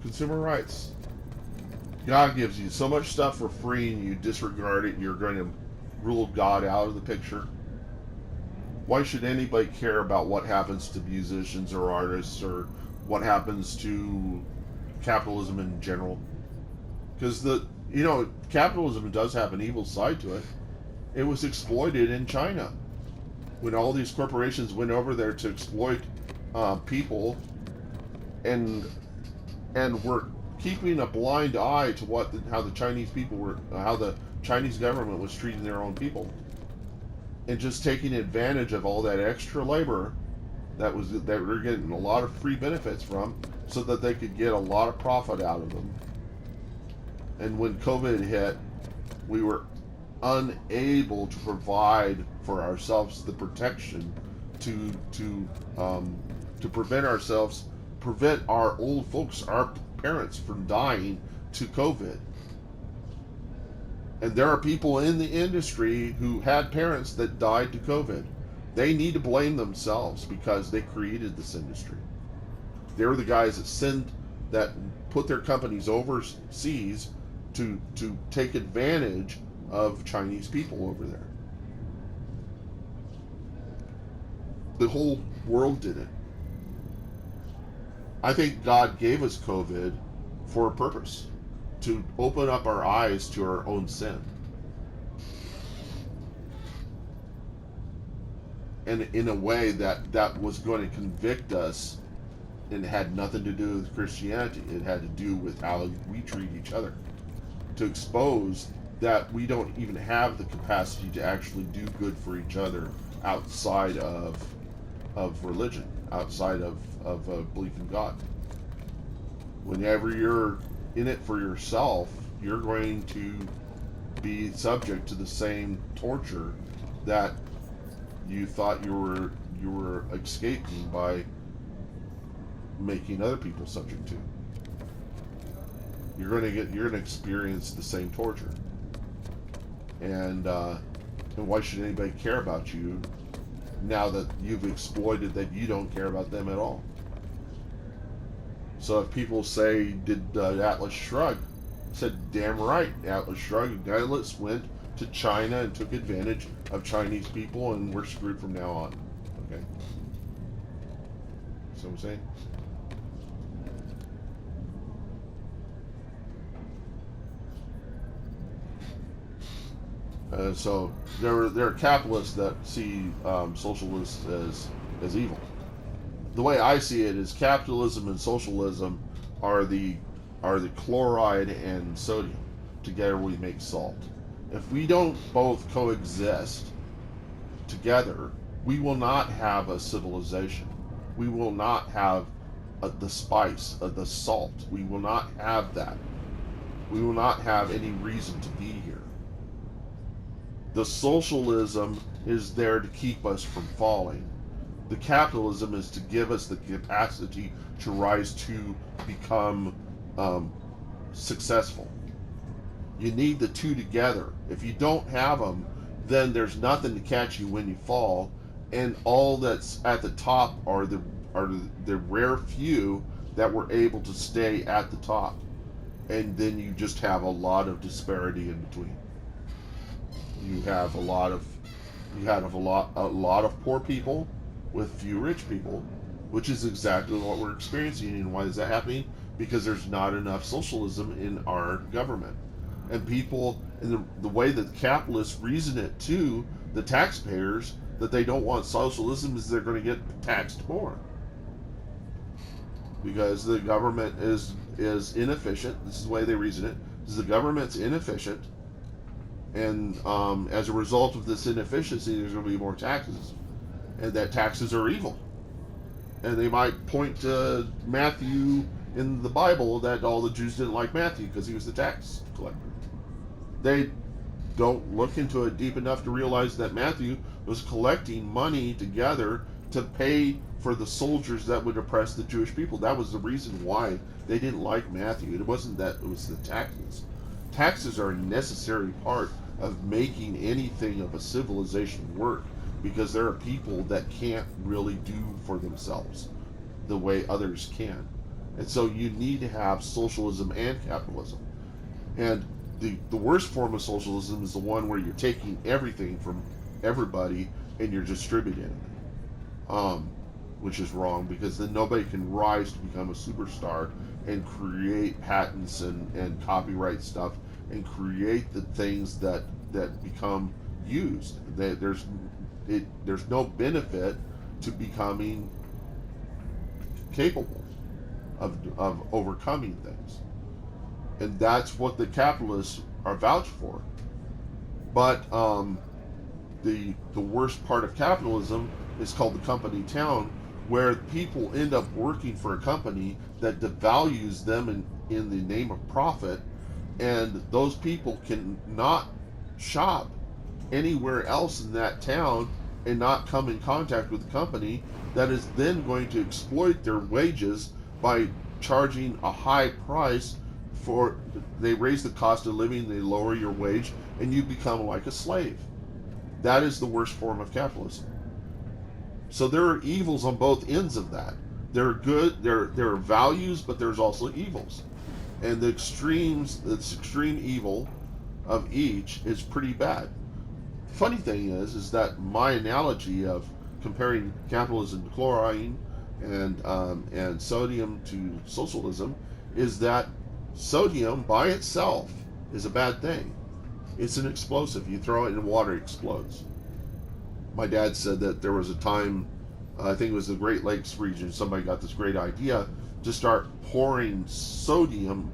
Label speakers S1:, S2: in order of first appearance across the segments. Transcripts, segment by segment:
S1: Consumer rights. God gives you so much stuff for free and you disregard it, you're going to rule God out of the picture. Why should anybody care about what happens to musicians or artists or what happens to capitalism in general? Because capitalism does have an evil side to it. It was exploited in China when all these corporations went over there to exploit people, and were keeping a blind eye to how the Chinese people were, how the Chinese government was treating their own people, and just taking advantage of all that extra labor that we're getting a lot of free benefits from, so that they could get a lot of profit out of them. And when COVID hit, we were unable to provide for ourselves the protection to prevent our old folks, our parents, from dying to COVID. And there are people in the industry who had parents that died to COVID. They need to blame themselves because they created this industry. They're the guys that put their companies overseas to take advantage of Chinese people over there. The whole world did it. I think God gave us COVID for a purpose, to open up our eyes to our own sin. And in a way that was going to convict us, and it had nothing to do with Christianity. It had to do with how we treat each other. To expose that we don't even have the capacity to actually do good for each other outside of religion, outside of belief in God. Whenever you're in it for yourself, you're going to be subject to the same torture that you thought you were escaping by making other people subject to. You're going to experience the same torture. And why should anybody care about you now that you've exploited that you don't care about them at all? So if people say, did Atlas Shrugged? I said, damn right, Atlas Shrugged. Atlas went to China and took advantage of Chinese people, and we're screwed from now on. Okay? See what I'm saying? So there are capitalists that see socialists as evil. The way I see it is capitalism and socialism are the chloride and sodium. Together we make salt. If we don't both coexist together, we will not have a civilization. We will not have the spice, the salt. We will not have that. We will not have any reason to be here. The socialism is there to keep us from falling. The capitalism is to give us the capacity to rise to become successful. You need the two together. If you don't have them, then there's nothing to catch you when you fall, and all that's at the top are the rare few that were able to stay at the top, and then you just have a lot of disparity in between. You have a lot of poor people with few rich people, which is exactly what we're experiencing. And why is that happening? Because there's not enough socialism in our government. And people, and the way that the capitalists reason it to the taxpayers that they don't want socialism is they're going to get taxed more. Because the government is inefficient. This is the way they reason it. Is the government's inefficient, and as a result of this inefficiency, there's going to be more taxes, and that taxes are evil. And they might point to Matthew in the Bible that all the Jews didn't like Matthew because he was the tax collector. They don't look into it deep enough to realize that Matthew was collecting money together to pay for the soldiers that would oppress the Jewish people. That was the reason why they didn't like Matthew. It wasn't that it was the taxes. Taxes are a necessary part of making anything of a civilization work, because there are people that can't really do for themselves the way others can. And so you need to have socialism and capitalism. And the worst form of socialism is the one where you're taking everything from everybody and you're distributing it, which is wrong, because then nobody can rise to become a superstar and create patents and copyright stuff and create the things that become used. There's no benefit to becoming capable of overcoming things. And that's what the capitalists are vouched for. But the worst part of capitalism is called the company town, where people end up working for a company that devalues them in the name of profit, and those people can not shop anywhere else in that town and not come in contact with the company that is then going to exploit their wages by charging a high price for. They raise the cost of living, they lower your wage, and you become like a slave. That is the worst form of capitalism. So there are evils on both ends of that. There are good, there are values, but there's also evils. And the extreme evil of each is pretty bad. Funny thing is that my analogy of comparing capitalism to chlorine and sodium to socialism is that sodium by itself is a bad thing. It's an explosive. You throw it in water, it explodes. My dad said that there was a time, I think it was the Great Lakes region, somebody got this great idea to start pouring sodium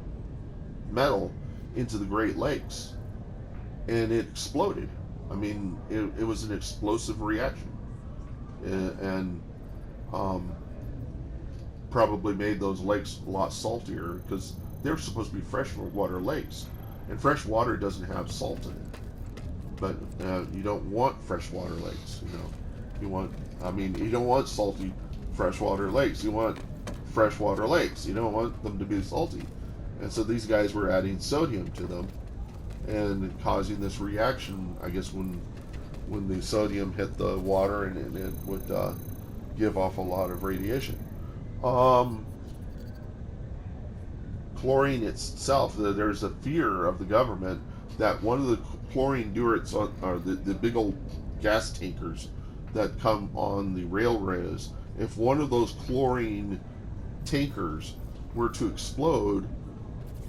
S1: metal into the Great Lakes, and it exploded. I mean, it was an explosive reaction, and probably made those lakes a lot saltier, because they're supposed to be freshwater lakes, and fresh water doesn't have salt in it. But you don't want freshwater lakes, you don't want salty freshwater lakes. You want freshwater lakes. You don't want them to be salty. And so these guys were adding sodium to them and causing this reaction, I guess, when the sodium hit the water, and it would give off a lot of radiation. Chlorine itself, there's a fear of the government that one of the chlorine durits, or the big old gas tankers that come on the railroads, if one of those chlorine tankers were to explode,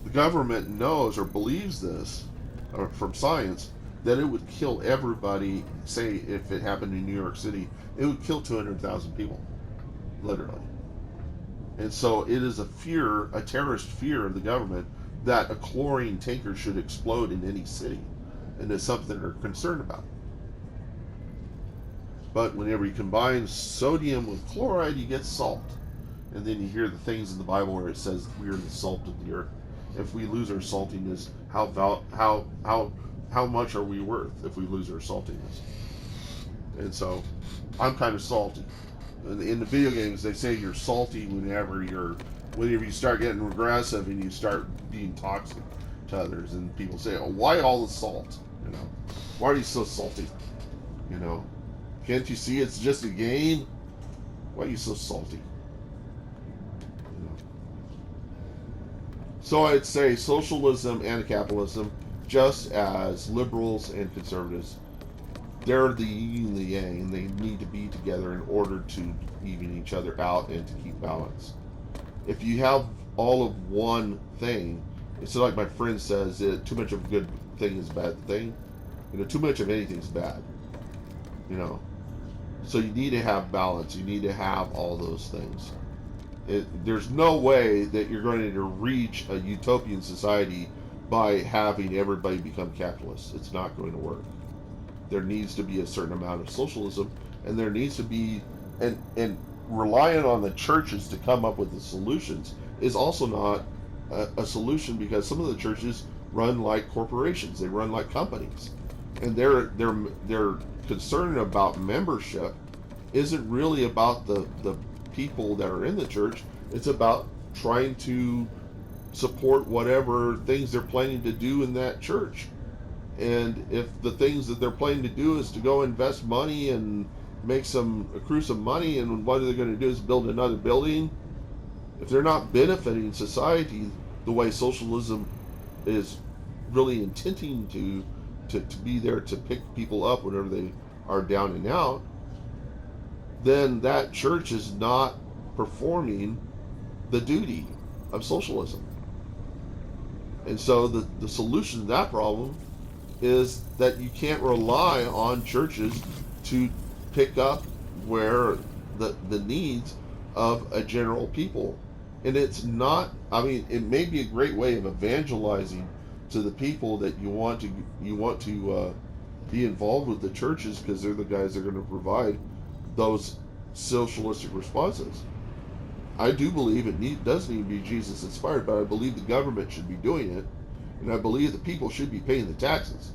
S1: the government knows or believes this, or from science, that it would kill everybody. Say if it happened in New York City, it would kill 200,000 people, literally. And so it is a terrorist fear of the government that a chlorine tanker should explode in any city, and it's something they're concerned about. But whenever you combine sodium with chloride, you get salt. And then you hear the things in the Bible where it says we are the salt of the earth. If we lose our saltiness, how much are we worth if we lose our saltiness? And so I'm kind of salty. In the video games, they say you're salty whenever you start getting aggressive and you start being toxic to others, and people say, "Oh, why all the salt? Why are you so salty? Can't you see it's just a game? Why are you so salty?" So I'd say socialism and capitalism, just as liberals and conservatives, they're the yin and the yang, and they need to be together in order to even each other out and to keep balance. If you have all of one thing, it's like my friend says, too much of a good thing is a bad thing. Too much of anything is bad. So you need to have balance. You need to have all those things. There's no way that you're going to reach a utopian society by having everybody become capitalists. It's not going to work. There needs to be a certain amount of socialism, and there needs to be, and relying on the churches to come up with the solutions is also not a solution, because some of the churches run like corporations. They run like companies, and their concern about membership isn't really about the people that are in the church. It's about trying to support whatever things they're planning to do in that church. And if the things that they're planning to do is to go invest money and accrue some money, and what they're going to do is build another building, If they're not benefiting society the way socialism is really intending to be there to pick people up whenever they are down and out, then that church is not performing the duty of socialism. And so the solution to that problem is that you can't rely on churches to pick up where the needs of a general people. And it's not, I mean, it may be a great way of evangelizing to the people that you want to be involved with the churches, because they're the guys that are going to provide those socialistic responses. I do believe does need to be Jesus inspired, but I believe the government should be doing it, and I believe the people should be paying the taxes.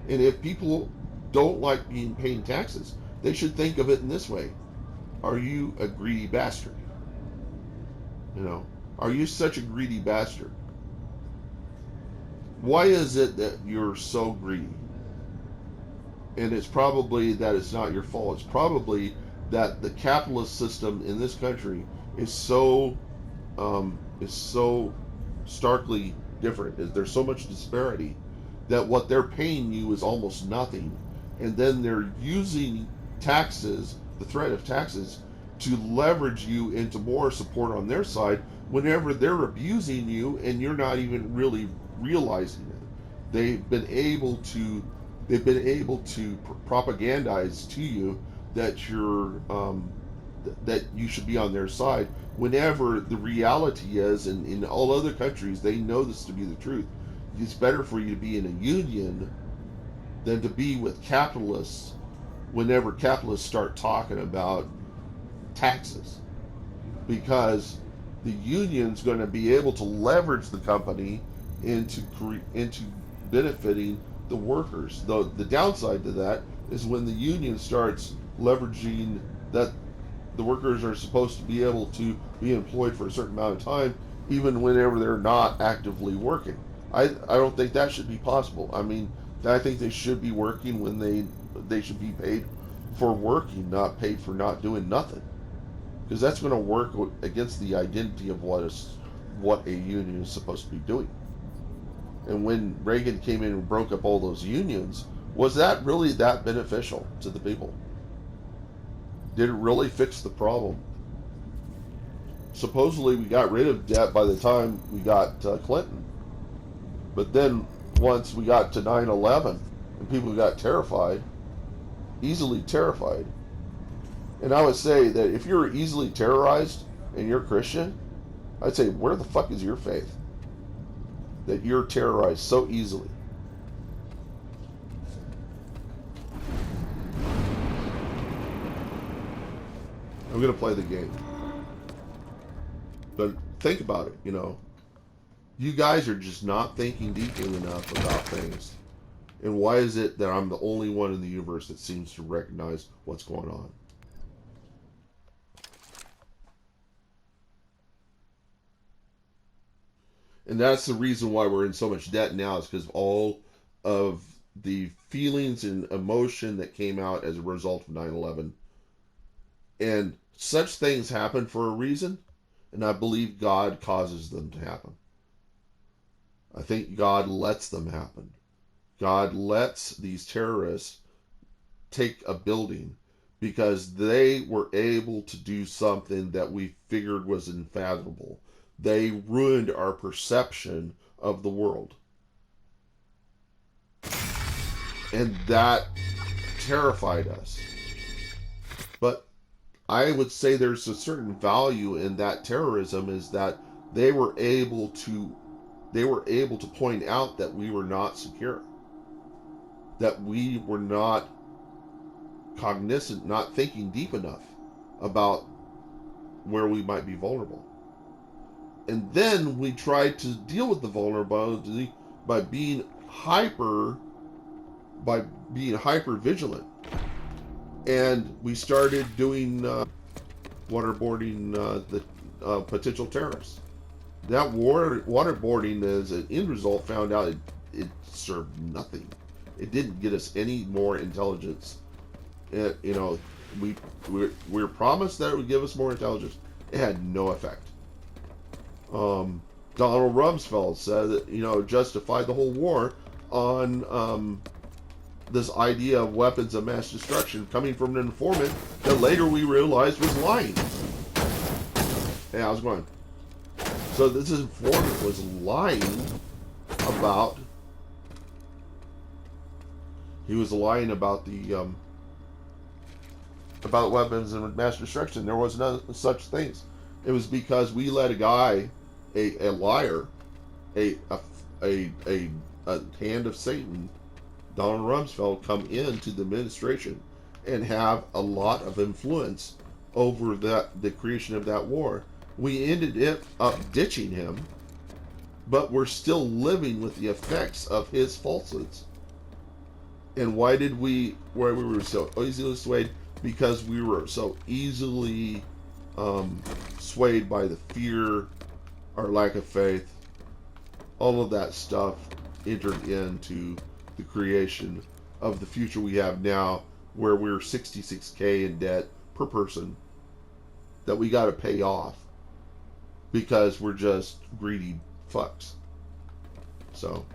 S1: And if people don't like paying taxes, they should think of it in this way: are you a greedy bastard? You know, are you such a greedy bastard? Why is it that you're so greedy? And it's probably that it's not your fault. It's probably that the capitalist system in this country is so starkly different. There's so much disparity that what they're paying you is almost nothing, and then they're using taxes, the threat of taxes, to leverage you into more support on their side whenever they're abusing you and you're not even really realizing it. They've been able to propagandize to you that that you should be on their side, whenever the reality is, and in all other countries they know this to be the truth, it's better for you to be in a union than to be with capitalists whenever capitalists start talking about taxes, because the union's going to be able to leverage the company into benefiting the workers. The downside to that is when the union starts leveraging that the workers are supposed to be able to be employed for a certain amount of time, even whenever they're not actively working. I don't think that should be possible. I mean, I think they should be working when they should be paid for working, not paid for not doing nothing, because that's going to work against the identity of what a union is supposed to be doing. And when Reagan came in and broke up all those unions, was that really that beneficial to the people? Did it really fix the problem? Supposedly we got rid of debt by the time we got Clinton. But then once we got to 9/11 and people got terrified, easily terrified. And I would say that if you're easily terrorized and you're Christian, I'd say, where the fuck is your faith? That you're terrorized so easily. I'm going to play the game. But think about it, You guys are just not thinking deeply enough about things. And why is it that I'm the only one in the universe that seems to recognize what's going on? And that's the reason why we're in so much debt now, is because of all of the feelings and emotion that came out as a result of 9/11. And such things happen for a reason, and I believe God causes them to happen. I think God lets them happen. God lets these terrorists take a building because they were able to do something that we figured was unfathomable. They ruined our perception of the world. And that terrified us. But I would say there's a certain value in that terrorism, is that they were able to point out that we were not secure, that we were not cognizant, not thinking deep enough about where we might be vulnerable. And then we tried to deal with the vulnerability by being hyper vigilant. And we started doing waterboarding the potential terrorists. That waterboarding, as an end result, found out it served nothing. It didn't get us any more intelligence. We were promised that it would give us more intelligence. It had no effect. Donald Rumsfeld said that, justified the whole war on this idea of weapons of mass destruction coming from an informant that later we realized was lying. And I was going, so this informant was lying about, he was lying about the, about weapons of mass destruction. There was no such things. It was because we let a guy, a liar, a hand of Satan, Donald Rumsfeld, come into the administration and have a lot of influence over the creation of that war. We ended up ditching him, but we're still living with the effects of his falsehoods. And why we were so easily swayed? Because we were so easily swayed by the fear, our lack of faith. All of that stuff entered into the creation of the future we have now, where we're $66K in debt per person that we got to pay off because we're just greedy fucks. So